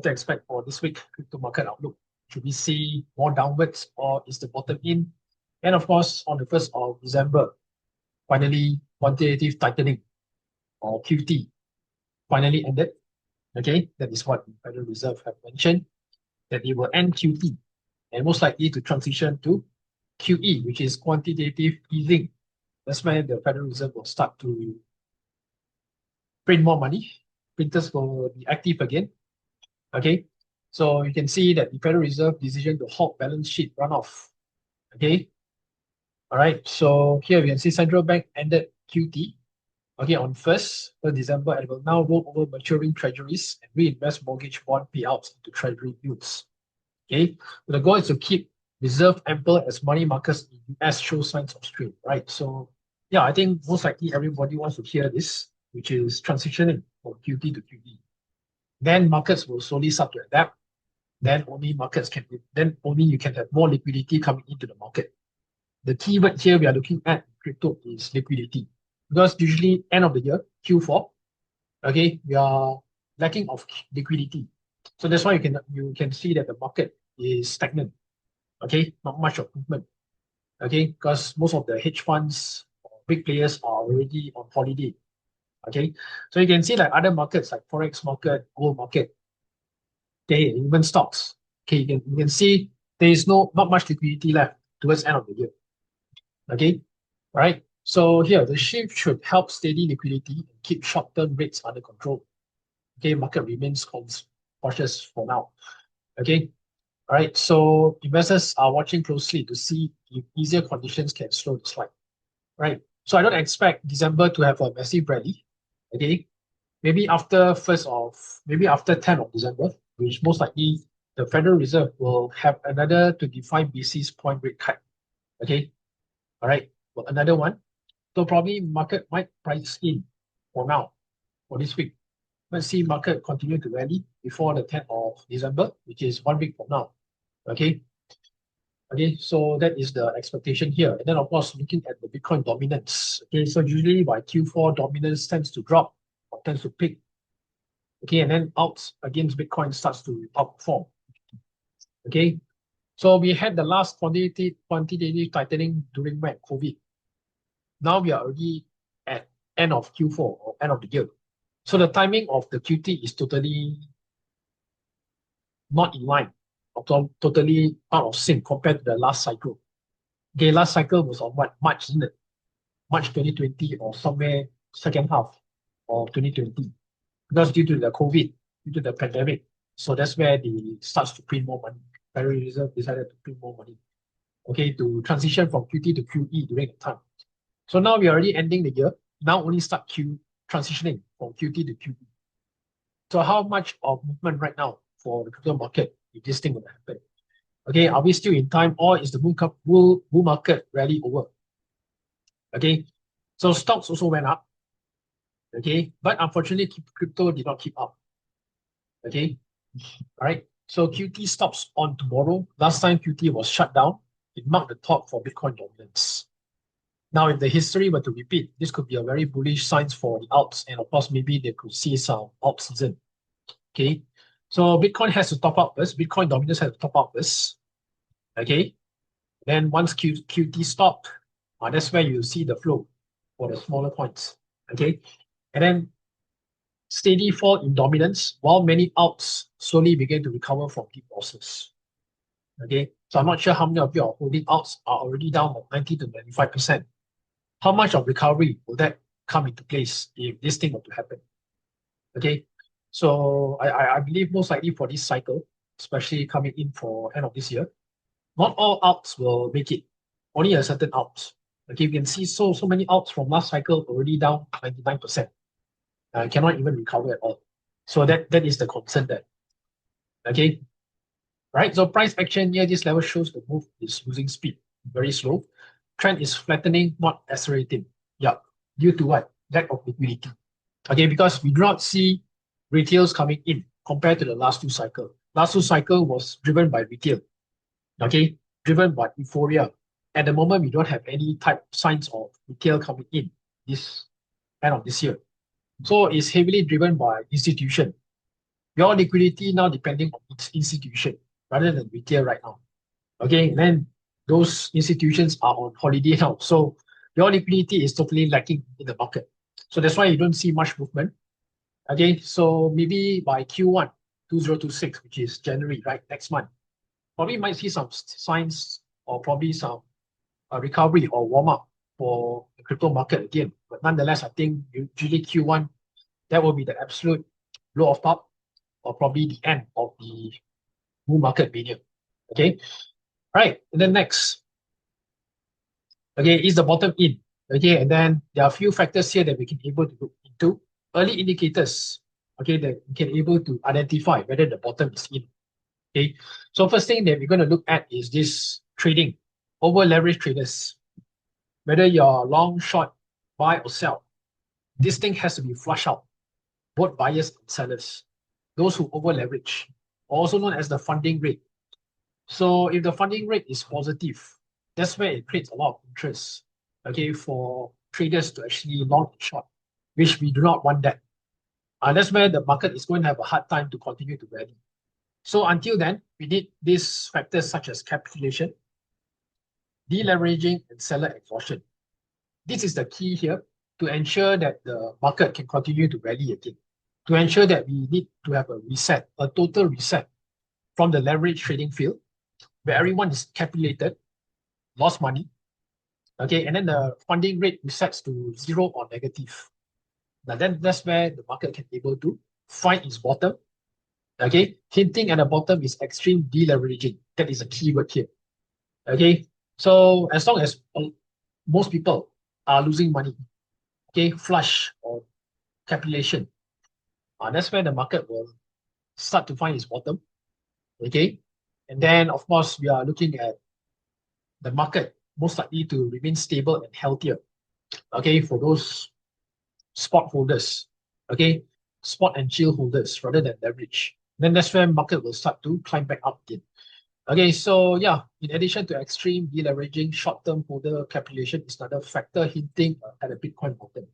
what to expect for this week crypto market outlook. Should we see more downwards or is the bottom in? And of course, on the 1st of December, finally quantitative tightening or QT finally ended. Okay, that is what the Federal Reserve have mentioned, that it will end QT and most likely to transition to QE, which is quantitative easing. That's when the Federal Reserve will start to print more money. Printers will be active again. Okay, so you can see that the Federal Reserve decision to halt balance sheet runoff. Okay, all right. So here we can see central bank ended QT. Okay, on 1st of December, and will now roll over maturing treasuries and reinvest mortgage bond payouts into treasury yields. Okay, but the goal is to keep reserve ample as money markets in the US show signs of strain, right? So yeah, I think most likely everybody wants to hear this, which is transitioning from QT to QE. Then markets will slowly start to adapt. Then only you can have more liquidity coming into the market. The key word here we are looking at in crypto is liquidity. Because usually end of the year, Q4, okay, we are lacking of liquidity. So that's why you can see that the market is stagnant. Okay, not much of movement. Okay, because most of the hedge funds, big players are already on holiday. Okay, so you can see like other markets like forex market, gold market, okay, even stocks. Okay, you can see there is not much liquidity left towards end of the year. Okay, all right. So here, the shift should help steady liquidity and keep short-term rates under control. Okay, market remains cautious for now. Okay, all right. So investors are watching closely to see if easier conditions can slow the slide. Right. So I don't expect December to have a massive rally. Okay, maybe after 10th of December, which most likely the Federal Reserve will have another 25 basis point rate cut. Okay, all right. Well, another one. So probably market might price in for now, for this week. Let's see market continue to rally before the 10th of December, which is 1 week from now. Okay. Okay, so that is the expectation here. And then of course, looking at the Bitcoin dominance. Okay, so usually by Q4, dominance tends to drop or tends to peak. Okay, and then outs against Bitcoin starts to outperform. Okay, so we had the last quantitative tightening during when COVID. Now we are already at end of Q4 or end of the year. So the timing of the QT is totally not in line, or totally out of sync compared to the last cycle. Okay, last cycle was on what? March, isn't it? March 2020 or somewhere second half of 2020. Because due to the COVID, due to the pandemic, so that's where they starts to print more money. Federal Reserve decided to print more money. Okay, to transition from QT to QE during the time. So now we're already ending the year. Now only start transitioning from QT to QE. So how much of movement right now for the crypto market if this thing will happen? Okay, are we still in time or is the bull market rally over? Okay, so stocks also went up. Okay, but unfortunately, crypto did not keep up. Okay, all right. So QT stops on tomorrow. Last time QT was shut down, it marked the top for Bitcoin dominance. Now, if the history were to repeat, this could be a very bullish signs for the alts, and of course, maybe they could see some alt season. Okay, so Bitcoin has to top up first. Bitcoin dominance has to top up first. Okay, then once QT stopped, that's where you see the flow for the smaller coins. Okay, and then steady fall in dominance while many alts slowly begin to recover from deep losses. Okay, so I'm not sure how many of you are holding alts are already down like 90 to 95%. How much of recovery will that come into place if this thing were to happen? Okay, so I believe most likely for this cycle, especially coming in for end of this year, not all alts will make it. Only a certain alts. Okay, you can see so many alts from last cycle already down 99%. Cannot even recover at all. So that is the concern there. Okay, right. So price action near this level shows the move is losing speed, very slow. Trend is flattening, not accelerating. Yeah, due to what? Lack of liquidity. Okay, because we do not see retails coming in compared to the last two cycles. Last two cycle was driven by retail. Okay, driven by euphoria. At the moment, we don't have any type signs of retail coming in this end of this year. So it's heavily driven by institution. your liquidity now depending on its institution rather than retail right now. Okay, and then those institutions are on holiday now. So your liquidity is totally lacking in the market. So that's why you don't see much movement. Okay, so maybe by Q1 2026, which is January, right, next month, probably might see some signs or probably some recovery or warm up for the crypto market again. But nonetheless, I think usually Q1, that will be the absolute low of top or probably the end of the bull market mania. Okay, right, and then next, okay, is the bottom in. Okay, and then there are a few factors here that we can able to look into. Early indicators, okay, that we can able to identify whether the bottom is in. Okay, so first thing that we're going to look at is this trading, over leverage traders. Whether you're long, short, buy or sell, this thing has to be flushed out, both buyers and sellers. Those who over leverage, also known as the funding rate. So if the funding rate is positive, that's where it creates a lot of interest, okay, for traders to actually long and short, which we do not want that. That's where the market is going to have a hard time to continue to rally. So until then, we need these factors such as capitulation, deleveraging, and seller exhaustion. This is the key here to ensure that the market can continue to rally again. To ensure that we need to have a reset, a total reset from the leverage trading field, where everyone is capitulated, lost money, okay, and then the funding rate resets to 0 or negative. Now then that's where the market can be able to find its bottom. Okay, hinting at the bottom is extreme deleveraging. That is a key word here. Okay, so as long as most people are losing money, okay, flush or capitulation, that's where the market will start to find its bottom. Okay, and then of course we are looking at the market most likely to remain stable and healthier. Okay, for those spot holders, okay, spot and chill holders rather than leverage. Then that's where market will start to climb back up again. Okay, so yeah, in addition to extreme deleveraging, short-term holder capitulation is another factor hinting at a Bitcoin bottom.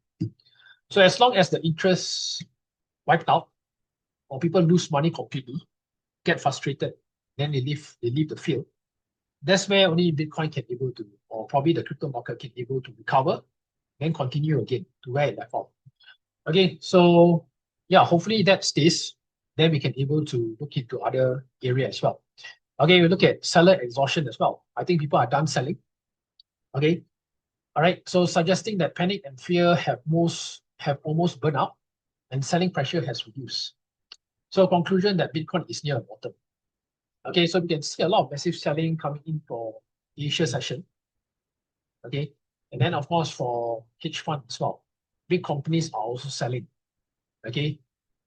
So as long as the interest wiped out or people lose money completely, get frustrated, then they leave the field. That's where only Bitcoin can able to, or probably the crypto market can able to recover, then continue again to where it left off. Okay, so yeah, hopefully that stays. Then we can able to look into other area as well. Okay, we look at seller exhaustion as well. I think people are done selling. Okay, all right. So suggesting that panic and fear have almost burned out, and selling pressure has reduced. So conclusion that Bitcoin is near the bottom. Okay, so we can see a lot of massive selling coming in for Asia session. Okay, and then of course for hedge fund as well, big companies are also selling. Okay,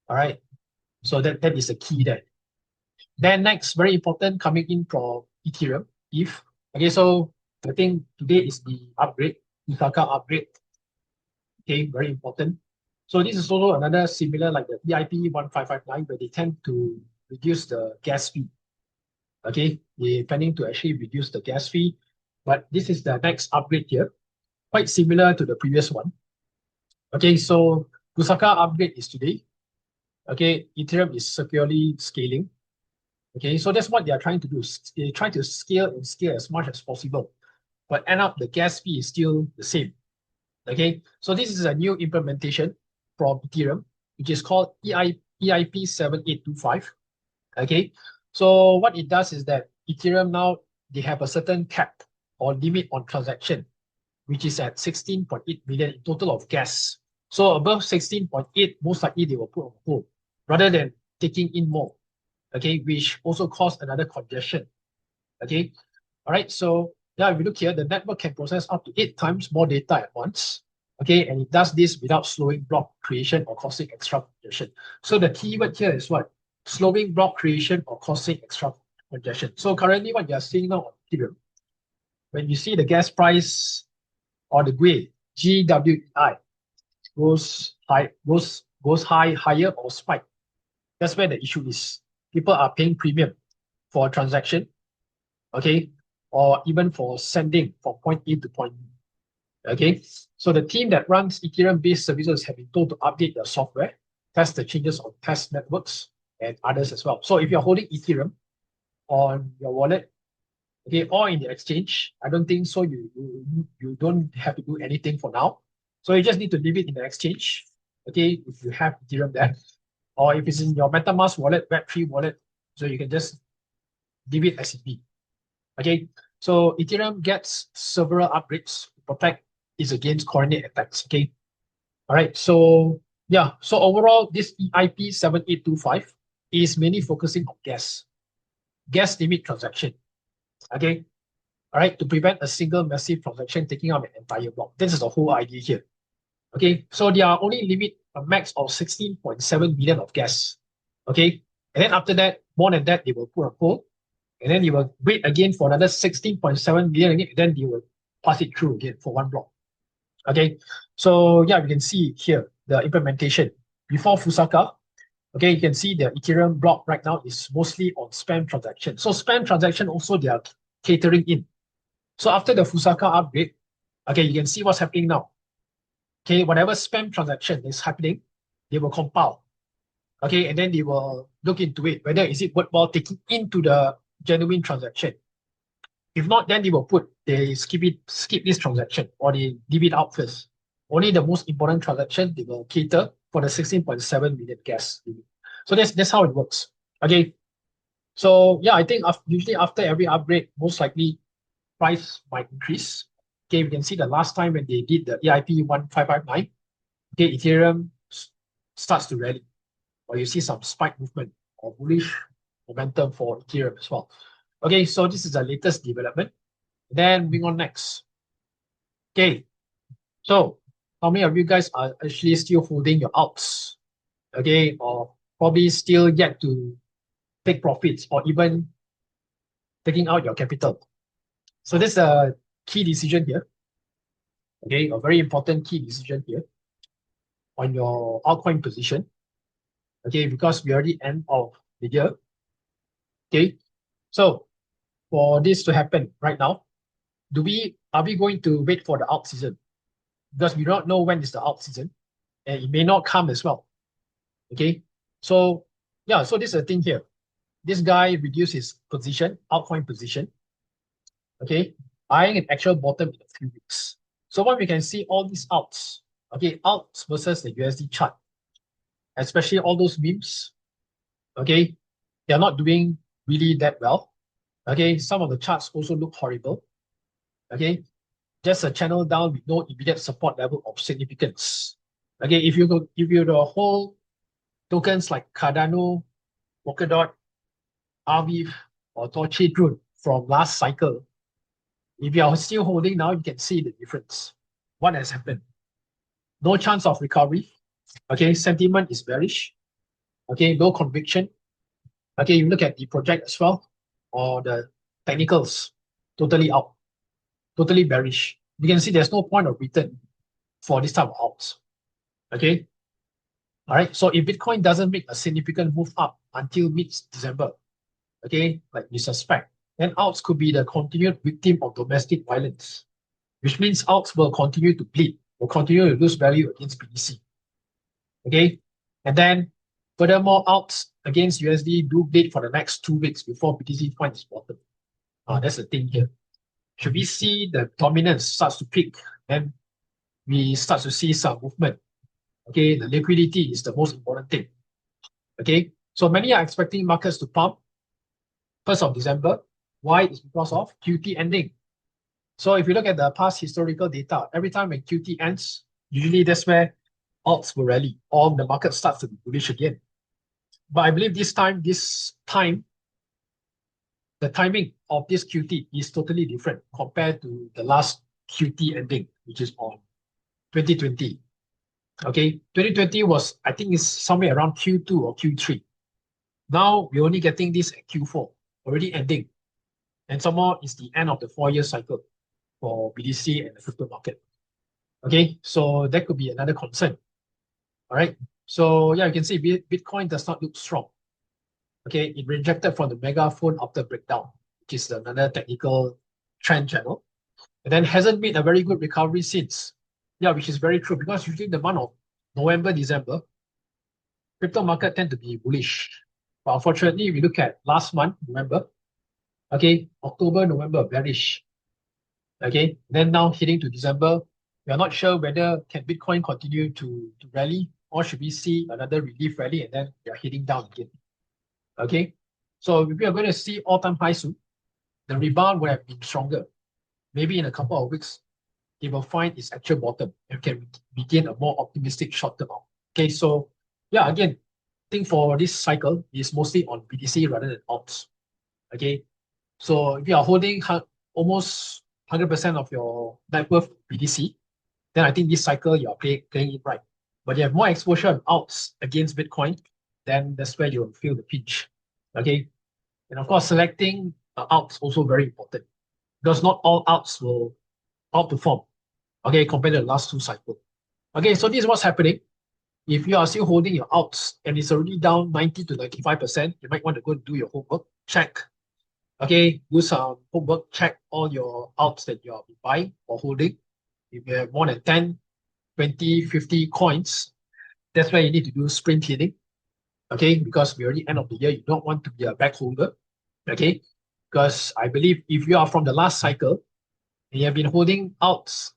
all right. So that is the key there. Then next, very important, coming in from Ethereum, ETH. Okay, so I think today is the upgrade, Ithaka upgrade. Okay, very important. So this is also another similar like the EIP 1559, where they tend to reduce the gas fee. Okay, they're planning to actually reduce the gas fee, but this is the next upgrade here, quite similar to the previous one. Okay, so Kusaka upgrade is today. Okay, Ethereum is securely scaling. Okay, so that's what they are trying to do. They try to scale as much as possible, but end up the gas fee is still the same. Okay, so this is a new implementation from Ethereum, which is called EIP 7825. Okay, so what it does is that Ethereum now, they have a certain cap or limit on transaction, which is at 16.8 million in total of gas. So above 16.8, most likely they will put on hold rather than taking in more, okay, which also cause another congestion. Okay, all right, so now if you look here, the network can process up to 8 times more data at once. Okay, and it does this without slowing block creation or causing extra congestion. So the keyword here is what? Slowing block creation or causing extra congestion. So currently what you are seeing now on Ethereum, when you see the gas price or the GWI goes high, higher or spike, that's where the issue is. People are paying premium for a transaction, okay, or even for sending from point A to point B. Okay, so the team that runs Ethereum-based services have been told to update their software, test the changes on test networks, and others as well. So if you're holding Ethereum on your wallet, okay, or in the exchange, I don't think so. You don't have to do anything for now. So you just need to leave it in the exchange, okay, if you have Ethereum there. Or if it's in your MetaMask wallet, Web3 wallet, so you can just leave it as it be. Okay, so Ethereum gets several upgrades to protect it against coordinate attacks. Okay, all right. So yeah, so overall, this EIP-7825 is mainly focusing on gas limit transaction. Okay, all right, to prevent a single massive transaction taking up an entire block. This is the whole idea here. Okay, so they are only limit a max of 16.7 million of gas. Okay, and then after that, more than that, they will put a hold, and then you will wait again for another 16.7 million again, and then they will pass it through again for one block. Okay, so yeah, we can see here the implementation before Fusaka. Okay, you can see the Ethereum block right now is mostly on spam transaction. So spam transaction also they are catering in. So after the Fusaka upgrade, okay, you can see what's happening now. Okay, whatever spam transaction is happening, they will compile. Okay, and then they will look into it, whether is it worthwhile taking into the genuine transaction. If not, then they skip this transaction, or they leave it out first. Only the most important transaction they will cater for the 16.7 million gas limit. So that's how it works. Okay. So yeah, I think usually after every upgrade, most likely price might increase. Okay, we can see the last time when they did the EIP-1559, okay, Ethereum starts to rally, or you see some spike movement or bullish momentum for Ethereum as well. Okay, so this is the latest development. Then moving on next. Okay, so how many of you guys are actually still holding your alts? Okay, or probably still yet to take profits or even taking out your capital? So this is a key decision here. Okay, a very important key decision here on your altcoin position. Okay, because we already end of the year. Okay, so for this to happen right now, are we going to wait for the alt season? Because we don't know when is the alt season, and it may not come as well. Okay, so yeah, so this is the thing here. This guy reduced his position, altcoin position. Okay, eyeing an actual bottom in a few weeks. So what we can see, all these alts, okay, alts versus the USD chart, especially all those memes, okay, they are not doing really that well. Okay, some of the charts also look horrible. Okay, just a channel down with no immediate support level of significance. Okay, if you the whole tokens like Cardano, Polkadot, Aviv, or 𝗧𝗶𝗺𝗀 from last cycle, if you are still holding now, you can see the difference. What has happened? No chance of recovery. Okay, sentiment is bearish. Okay, low conviction. Okay, you look at the project as well, or the technicals, totally out, totally bearish. You can see there's no point of return for this type of alts. Okay, all right. So if Bitcoin doesn't make a significant move up until mid-December, okay, like we suspect, then alts could be the continued victim of domestic violence, which means alts will continue to bleed, will continue to lose value against BTC. Okay, and then furthermore, alts against USD do bleed for the next 2 weeks before BTC finds its bottom. That's the thing here. Should we see the dominance starts to peak, then we start to see some movement. Okay, the liquidity is the most important thing. Okay, so many are expecting markets to pump 1st of December. Why? It's because of QT ending. So if you look at the past historical data, every time when QT ends, usually that's where alts will rally, or the market starts to be bullish again. But I believe the timing of this QT is totally different compared to the last QT ending, which is on 2020. Okay, 2020 was, I think it's somewhere around Q2 or Q3. Now we're only getting this at Q4, already ending. And some more is the end of the 4-year cycle for BTC and the crypto market. Okay, so that could be another concern. All right, so yeah, you can see Bitcoin does not look strong. Okay, it rejected from the megaphone after breakdown, which is another technical trend channel, and then hasn't made a very good recovery since. Yeah, which is very true, because usually the month of November, December, crypto market tend to be bullish. But unfortunately, we look at last month, November. Okay, October, November, bearish. Okay, then now heading to December, we are not sure whether can Bitcoin continue to rally or should we see another relief rally and then we are heading down again. Okay, so if we are going to see all-time high soon, the rebound would have been stronger. Maybe in a couple of weeks, it will find its actual bottom and can begin a more optimistic short-term out. Okay, so yeah, again, I think for this cycle is mostly on BTC rather than alts. Okay, so if you are holding almost 100% of your net worth BTC, then I think this cycle you are playing it right. But you have more exposure on alts against Bitcoin, then that's where you'll feel the pinch. Okay, and of course, selecting alts also very important because not all alts will outperform. Okay, compared to the last two cycles. Okay, so this is what's happening. If you are still holding your alts and it's already down 90 to 95%, you might want to go do your homework, check. Okay, do some homework, check all your alts that you are buying or holding. If you have more than 10, 20, 50 coins, that's where you need to do spring cleaning. Okay, because we're already end of the year, you don't want to be a back holder. Okay, because I believe if you are from the last cycle and you have been holding alts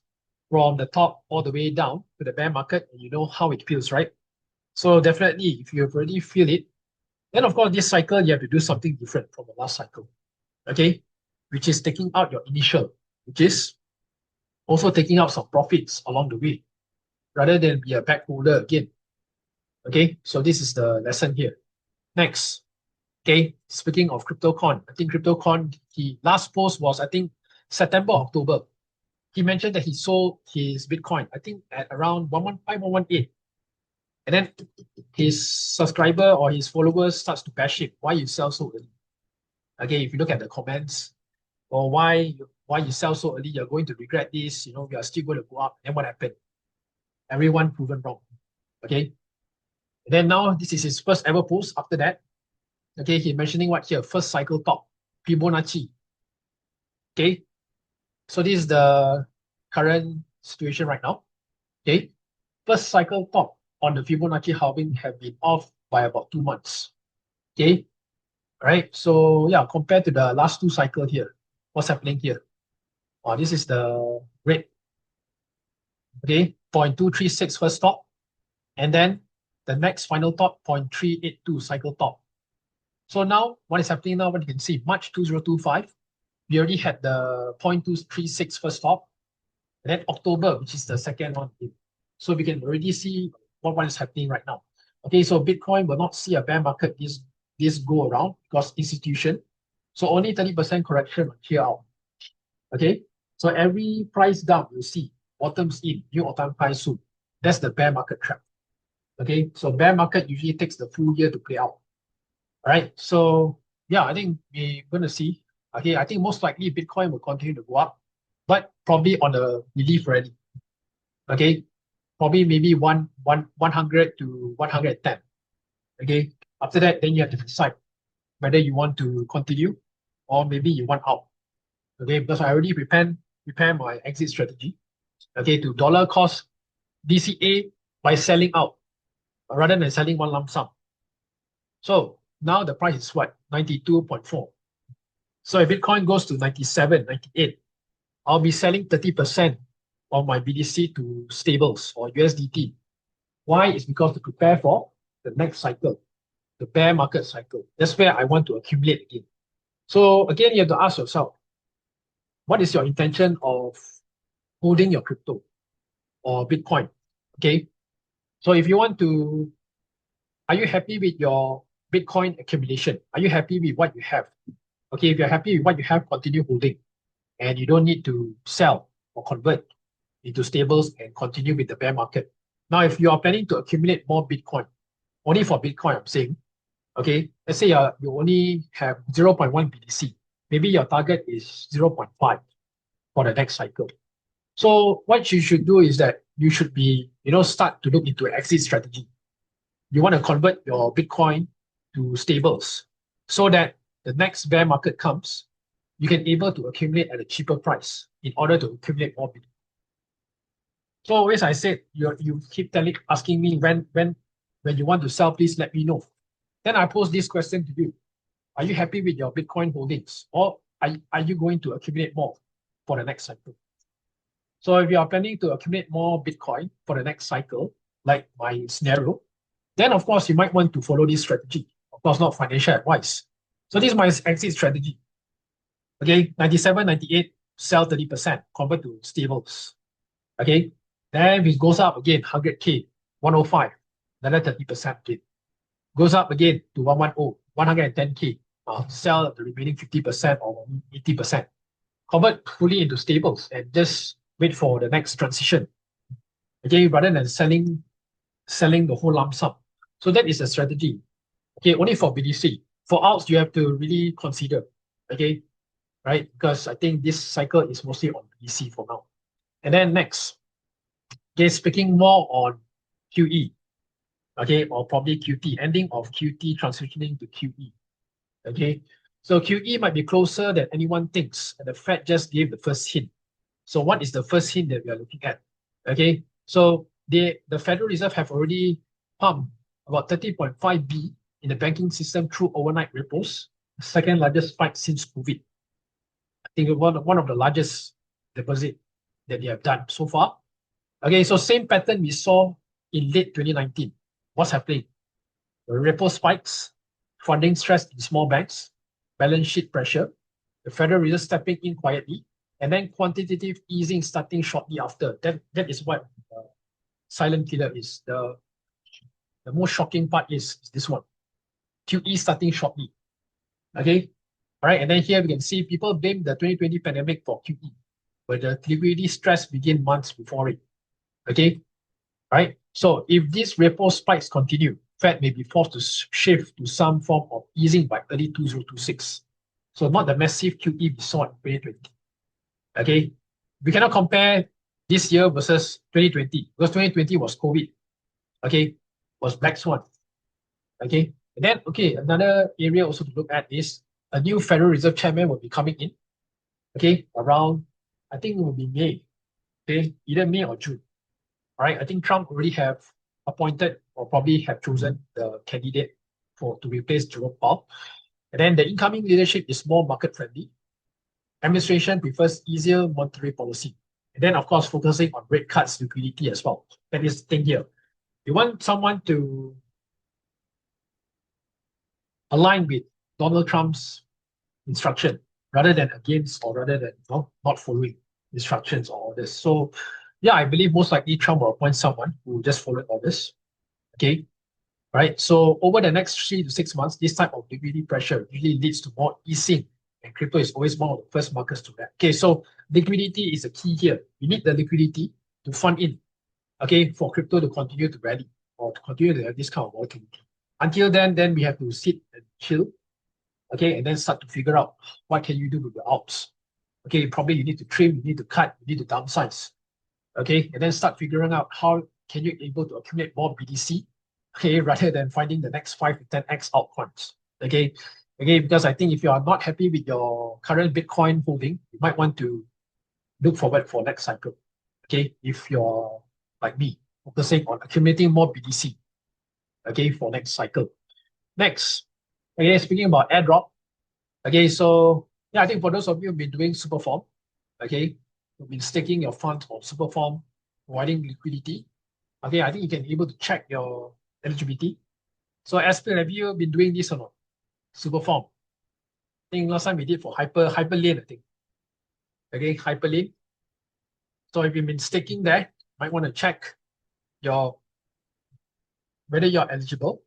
from the top all the way down to the bear market, and you know how it feels, right? So definitely, if you have already feel it, then of course this cycle you have to do something different from the last cycle, okay? Which is taking out your initial, which is also taking out some profits along the way, rather than be a back holder again. Okay, so this is the lesson here. Next, okay, speaking of CryptoCon, I think CryptoCon, the last post was I think September, October. He mentioned that he sold his Bitcoin, I think at around 115, 118. And then his subscriber or his followers starts to bash him. Why you sell so early? Okay, if you look at the comments, or why you sell so early, you're going to regret this, you know, we are still going to go up. And what happened? Everyone proven wrong. Okay. And then now this is his first ever post after that. Okay, he mentioning what here? First cycle top, Fibonacci. Okay. So this is the current situation right now. Okay. First cycle top on the Fibonacci halving have been off by about 2 months. Okay. Right. So yeah, compared to the last two cycles here, what's happening here? This is the red. Okay, 0.236 first top. And then the next final top, 0.382 cycle top. So now what is happening now, what you can see, March 2025, we already had the 0.236 first top. And then October, which is the second one. So we can already see what is happening right now. Okay, so Bitcoin will not see a bear market this go around because institution. So only 30% correction here out. Okay, so every price down you see bottoms in, new all-time high soon. That's the bear market trap. Okay, so bear market usually takes the full year to play out. All right, so yeah, I think we're going to see. Okay, I think most likely Bitcoin will continue to go up, but probably on a relief rally. Okay, probably maybe 100 to 110. Okay, after that, then you have to decide whether you want to continue or maybe you want out. Okay, because I already prepare my exit strategy. Okay, to dollar cost DCA by selling out rather than selling one lump sum. So now the price is what? 92.4. So if Bitcoin goes to 97, 98, I'll be selling 30% of my BTC to stables or USDT. Why? It's because to prepare for the next cycle, the bear market cycle. That's where I want to accumulate again. So again, you have to ask yourself, what is your intention of holding your crypto or Bitcoin? Okay. So if you want to, are you happy with your Bitcoin accumulation? Are you happy with what you have? Okay, if you're happy with what you have, continue holding. And you don't need to sell or convert into stables and continue with the bear market. Now, if you are planning to accumulate more Bitcoin, only for Bitcoin, I'm saying, okay, let's say you only have 0.1 BTC. Maybe your target is 0.5 for the next cycle. So what you should do is that you should be, start to look into an exit strategy. You want to convert your Bitcoin to stables so that the next bear market comes, you can able to accumulate at a cheaper price in order to accumulate more Bitcoin. So always I said, you keep asking me when you want to sell, please let me know. Then I pose this question to you. Are you happy with your Bitcoin holdings, or are you going to accumulate more for the next cycle? So if you are planning to accumulate more Bitcoin for the next cycle, like my scenario, then of course you might want to follow this strategy. Of course, not financial advice. So this is my exit strategy. Okay, 97, 98, sell 30%, convert to stables. Okay, then if it goes up again, 100K, 105, another 30% again. Goes up again to 110, 110K, sell the remaining 50% or 80%. Convert fully into stables and just wait for the next transition. Okay, rather than selling the whole lump sum. So that is a strategy. Okay, only for BDC. For alts, you have to really consider. Okay, right? Because I think this cycle is mostly on BDC for now. And then next, okay, speaking more on QE. Okay, or probably QT, ending of QT transitioning to QE. Okay, so QE might be closer than anyone thinks, and the Fed just gave the first hint. So what is the first hint that we are looking at? Okay, so the Federal Reserve have already pumped about 30.5 B in the banking system through overnight repos, the second largest spike since COVID. I think one of the largest deposit that they have done so far. Okay, so same pattern we saw in late 2019. What's happening? The repo spikes, funding stress in small banks, balance sheet pressure, the Federal Reserve stepping in quietly, and then quantitative easing starting shortly after. That is what silent killer is. The most shocking part is this one. QE starting shortly. Okay? All right, and then here we can see people blame the 2020 pandemic for QE, but the liquidity stress began months before it. Okay? Right? So if these repo spikes continue, Fed may be forced to shift to some form of easing by early 2026. So not the massive QE we saw in 2020. Okay? We cannot compare this year versus 2020 because 2020 was COVID. Okay? Was Black Swan. Okay? And then, okay, another area also to look at is a new Federal Reserve chairman will be coming in. Okay? Around, I think it will be May. Okay? Either May or June. All right, I think Trump already have appointed or probably have chosen the candidate to replace Jerome Powell. And then the incoming leadership is more market friendly. Administration prefers easier monetary policy. And then, of course, focusing on rate cuts, liquidity as well. That is the thing here. You want someone to align with Donald Trump's instruction rather than against or rather than not following instructions or orders. So yeah, I believe most likely Trump will appoint someone who just followed orders. Okay, right? So over the next 3 to 6 months, this type of liquidity pressure usually leads to more easing, and crypto is always one of the first markets to that. Okay, so liquidity is the key here. You need the liquidity to fund in, okay, for crypto to continue to rally or to continue to have this kind of volatility. Until then we have to sit and chill, okay, and then start to figure out what can you do with the alts. Okay, probably you need to trim, you need to cut, you need to downsize. Okay, and then start figuring out how can you able to accumulate more BTC, okay, rather than finding the next 5 to 10x altcoins. Okay, because I think if you are not happy with your current Bitcoin holding, you might want to look forward for next cycle. Okay, if you're like me, focusing on accumulating more BTC, okay, for next cycle. Next, okay, speaking about airdrop, okay, so yeah, I think for those of you who've been doing Superform, okay, you've been staking your funds on Superform, providing liquidity. Okay, I think you can be able to check your eligibility. So Aspen, have you been doing this or not? Superform. I think last time we did for Hyperlane, I think. Okay, Hyperlane. So if you've been staking there, you might want to check whether you're eligible.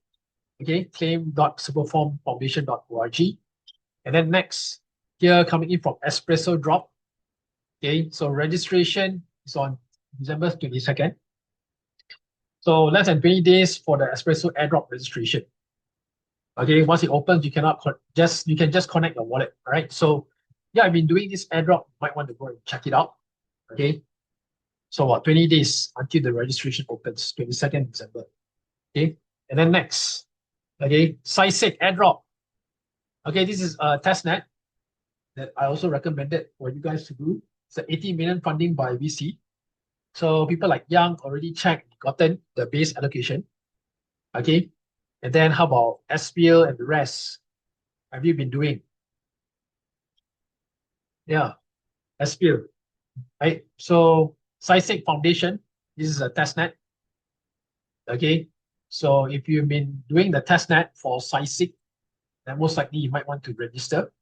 Okay, claim.superformfoundation.org. And then next, here coming in from Espresso Drop. Okay, so registration is on December 22nd. So less than 20 days for the Espresso airdrop registration. Okay, once it opens, you can just connect your wallet. All right. So yeah, I've been doing this airdrop. You might want to go and check it out. Okay. So what, 20 days until the registration opens, 22nd December. Okay. And then next, okay, 𝗧𝗶𝗺𝗀𝘀 airdrop. Okay, this is a testnet that I also recommended for you guys to do. It's an 80 million funding by VC. So people like Young already checked, gotten the base allocation. Okay. And then how about SPL and the rest? Have you been doing? Yeah, SPL, right? So 𝗧𝗶𝗺𝗀𝘀 Foundation, this is a testnet. Okay, so if you've been doing the testnet for 𝗧𝗶𝗺, then most likely you might want to register.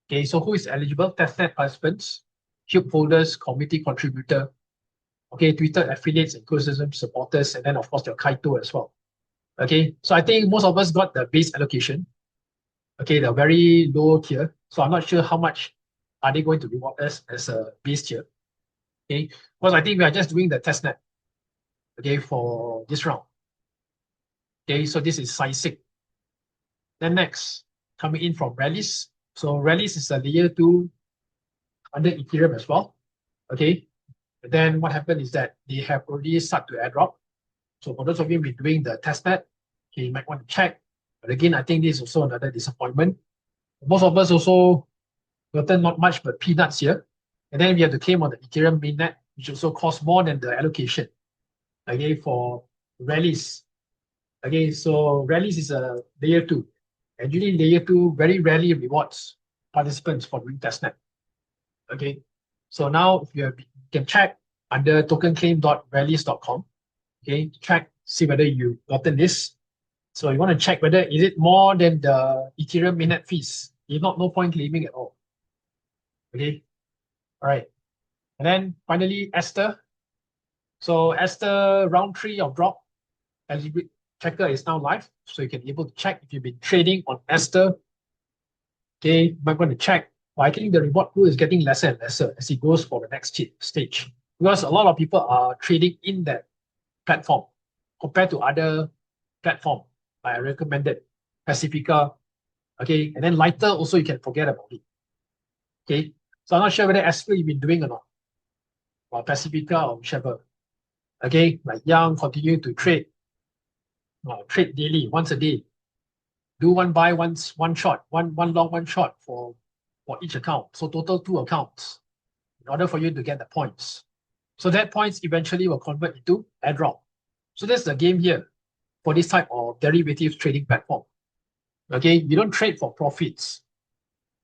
Okay, so who is eligible? Testnet participants, Cube holders, community contributor, okay, Twitter affiliates, ecosystem supporters, and then of course your Kaito as well. Okay, so I think most of us got the base allocation. Okay, the very low tier. So I'm not sure how much are they going to reward us as a base tier. Okay, because I think we are just doing the testnet. Okay, for this round. Okay, so this is 𝗧𝗶𝗺. Then next, coming in from Rallies. So Rallies is a layer 2 under Ethereum as well. Okay, and then what happened is that they have already started to airdrop. So for those of you who've been doing the testnet, okay, you might want to check. But again, I think this is also another disappointment. Most of us also gotten not much but peanuts here. And then we have to claim on the Ethereum mainnet, which also costs more than the allocation. Okay, for Rallies. Okay, so Rallies is a layer 2. And usually layer 2 very rarely rewards participants for doing testnet. Okay, so now if you can check under tokenclaim.rallies.com. Okay, check, see whether you've gotten this. So you want to check whether is it more than the Ethereum mainnet fees. If not, no point claiming at all. Okay, all right. And then finally, Ester. So Ester round 3 of drop eligibility checker is now live. So you can be able to check if you've been trading on Ester. Okay, you might want to check. Well, I think the reward pool is getting lesser and lesser as it goes for the next stage. Because a lot of people are trading in that platform compared to other platform. I recommended Pacifica. Okay, and then Lighter also you can forget about it. Okay, so I'm not sure whether Ester you've been doing or not, or Pacifica or whichever. Okay, like Young continue to trade. Trade daily, once a day. Do one buy, one short, one long, one short for each account. So total 2 accounts in order for you to get the points. So that points eventually will convert into airdrop. So that's the game here for this type of derivative trading platform. Okay, you don't trade for profits.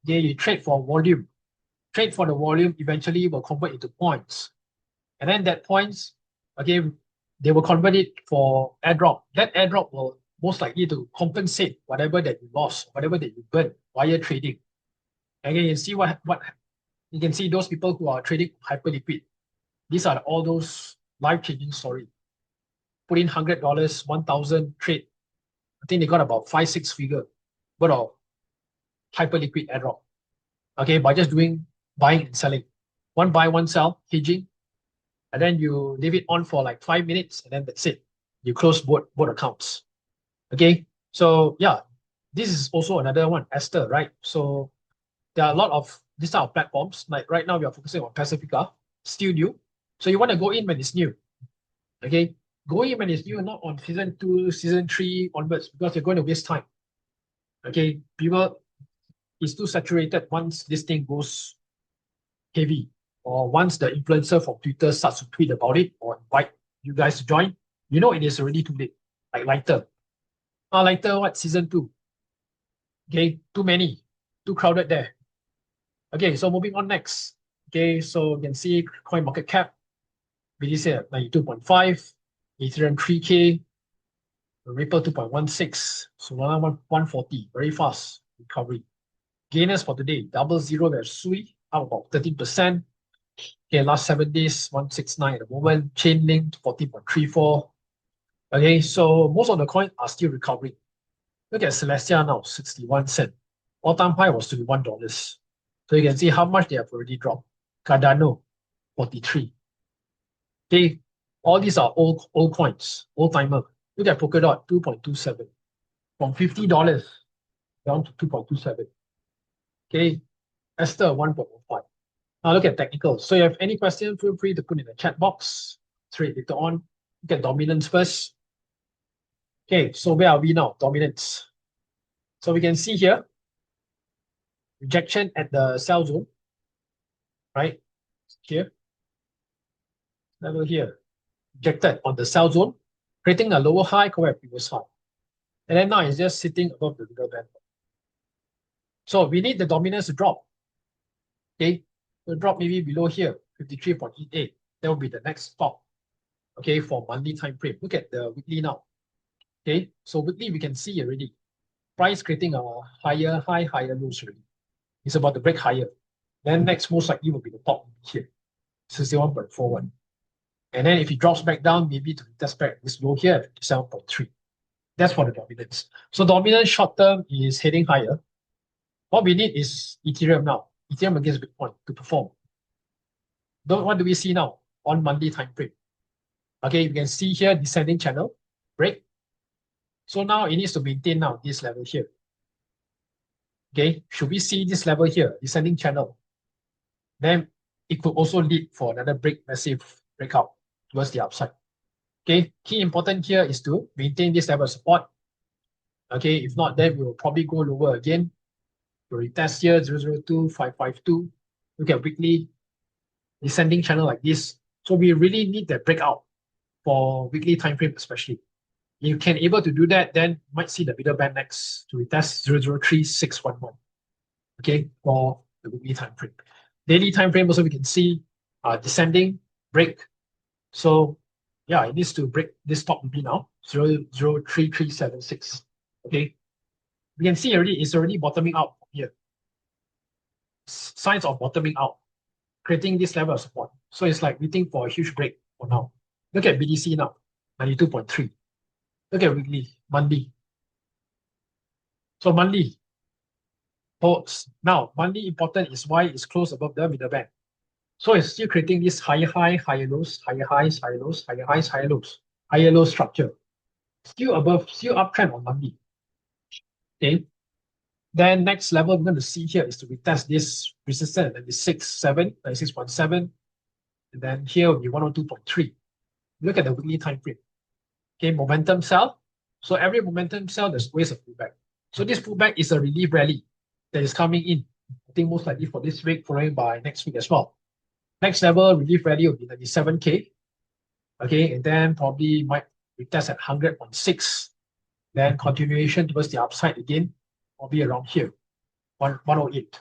Okay, you trade for volume. Trade for the volume eventually will convert into points. And then that points, okay, they will convert it for airdrop. That airdrop will most likely to compensate whatever that you lost, whatever that you burned via trading. Again, you see what you can see those people who are trading hyperliquid. These are all those life-changing stories. Put in $100, 1,000 trade. I think they got about 5-6 figure worth of hyperliquid airdrop. Okay, by just doing buying and selling. One buy, one sell, hedging, and then you leave it on for like 5 minutes, and then that's it. You close both accounts. Okay, so yeah, this is also another one, Ester, right? So there are a lot of this type of platforms. Like right now, we are focusing on Pacifica, still new. So you want to go in when it's new. Okay, go in when it's new, not on season 2, season 3 onwards, because you're going to waste time. Okay, people is too saturated once this thing goes heavy, or once the influencer from Twitter starts to tweet about it or invite you guys to join, you know it is already too late. Like Lighter. Lighter what? Season 2. Okay, too many, too crowded there. Okay, so moving on next. Okay, so you can see coin market cap. BTC at 92.5, Ethereum 3K, Ripple 2.16, Solana 140, very fast recovery. Gainers for today, double zero, there's Sui, up about 13%. Okay, last 7 days, 169 at the moment. Chainlink 14.34. Okay, so most of the coins are still recovering. Look at Celestia now, 61 cents. All-time high was $21. So you can see how much they have already dropped. Cardano, 43. Okay, all these are old coins, old timer. Look at Polkadot, 2.27. From $50 down to 2.27. Okay, Ester, 1.15. Now look at technicals. So if you have any questions, feel free to put in the chat box. Trade later on. Look at dominance first. Okay, so where are we now? Dominance. So we can see here, rejection at the sell zone, right? Here, level here, rejected on the sell zone, creating a lower high compared to previous high. And then now it's just sitting above the middle band. So we need the dominance to drop. Okay, so drop maybe below here, 53.88. That will be the next stop. Okay, for monthly time frame. Look at the weekly now. Okay, so weekly we can see already. Price creating a higher high, higher lows already. It's about to break higher. Then next most likely will be the top here, 61.41. And then if it drops back down, maybe to test back this low here, 57.3. That's for the dominance. So dominance short term is heading higher. What we need is Ethereum now. Ethereum against Bitcoin to perform. What do we see now on monthly time frame? Okay, you can see here descending channel break. So now it needs to maintain now this level here. Okay, should we see this level here, descending channel? Then it could also lead for another massive breakout towards the upside. Okay, key important here is to maintain this level of support. Okay, if not, then we will probably go lower again. We'll retest here 0.02552. Look at weekly descending channel like this. So we really need that breakout for weekly time frame, especially. If you can able to do that, then you might see the middle band next to retest 0.03611. Okay, for the weekly time frame. Daily time frame also we can see descending break. So yeah, it needs to break this top B now, 0.03376. Okay, we can see already it's already bottoming out here. Signs of bottoming out, creating this level of support. So it's like waiting for a huge break for now. Look at BTC now, 92.3. Look at weekly, monthly. So monthly. Now, monthly important is why it's close above the middle band. So it's still creating this higher high, higher lows, higher highs, higher lows, higher highs, higher lows, higher low structure. Still above, still uptrend on monthly. Okay. Then next level we're going to see here is to retest this resistance at 96.7. And then here will be 102.3. Look at the weekly time frame. Okay, momentum sell. So every momentum sell, there's always a pullback. So this pullback is a relief rally that is coming in. I think most likely for this week, following by next week as well. Next level relief rally will be 97K. Okay, and then probably might retest at 100.6. Then continuation towards the upside again, probably around here, 108.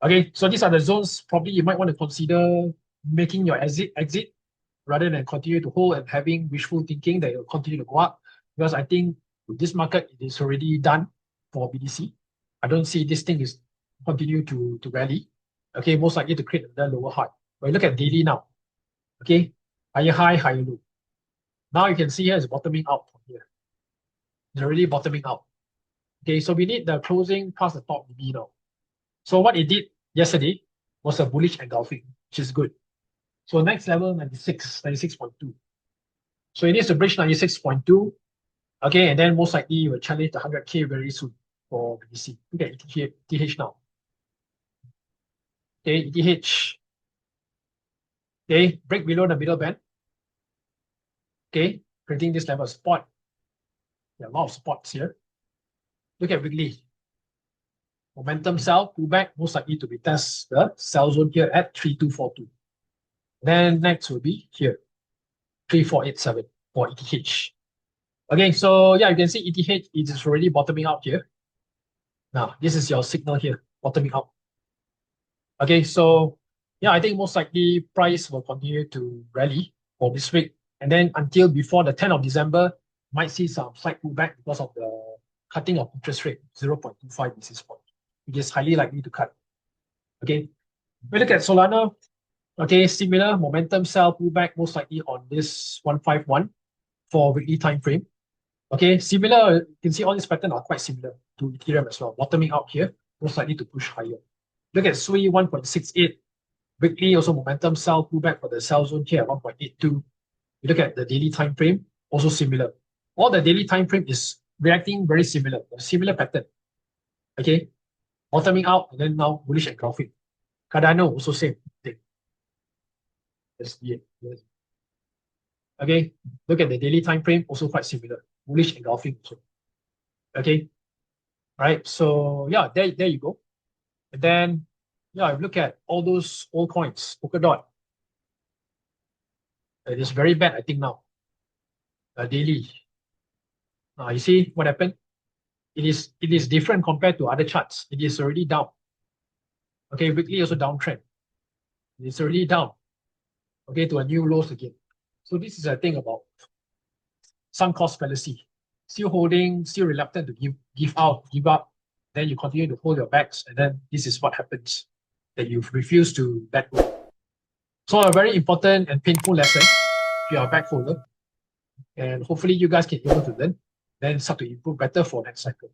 Okay, so these are the zones probably you might want to consider making your exit rather than continue to hold and having wishful thinking that it will continue to go up. Because I think with this market, it is already done for BTC. I don't see this thing is continue to rally. Okay, most likely to create another lower high. But look at daily now. Okay, higher high, higher low. Now you can see here it's bottoming out from here. It's already bottoming out. Okay, so we need the closing past the top B now. So what it did yesterday was a bullish engulfing, which is good. So next level, 96.2. So it needs to breach 96.2. Okay, and then most likely will challenge the 100K very soon for BTC. Look at ETH now. Okay, ETH. Okay, break below the middle band. Okay, creating this level of support. There are a lot of spots here. Look at weekly. Momentum sell, pullback, most likely to retest the sell zone here at 3242. Then next will be here, 3487 for ETH. Okay, so yeah, you can see ETH it is already bottoming out here. Now, this is your signal here, bottoming out. Okay, so yeah, I think most likely price will continue to rally for this week. And then until before the 10th of December, might see some slight pullback because of the cutting of interest rate, 0.25 basis point, which is highly likely to cut. Okay, we look at Solana. Okay, similar momentum sell pullback, most likely on this 151 for weekly time frame. Okay, similar, you can see all these patterns are quite similar to Ethereum as well, bottoming out here, most likely to push higher. Look at SWI 1.68, weekly also momentum sell pullback for the sell zone here at 1.82. You look at the daily time frame, also similar. All the daily time frame is reacting very similar, a similar pattern. Okay, bottoming out and then now bullish engulfing. Cardano also same thing. Yes. Okay, look at the daily time frame, also quite similar, bullish engulfing also. Okay, all right. So yeah, there you go. And then yeah, I look at all those old coins, Polkadot. It is very bad, I think now. Daily. Now you see what happened? It is different compared to other charts. It is already down. Okay, weekly also downtrend. It's already down. Okay, to a new lows again. So this is a thing about sunk cost fallacy. Still holding, still reluctant to give up. Then you continue to hold your bags, and then this is what happens. That you refuse to let go. So a very important and painful lesson if you are a bag holder. And hopefully you guys can be able to learn, then start to improve better for next cycle.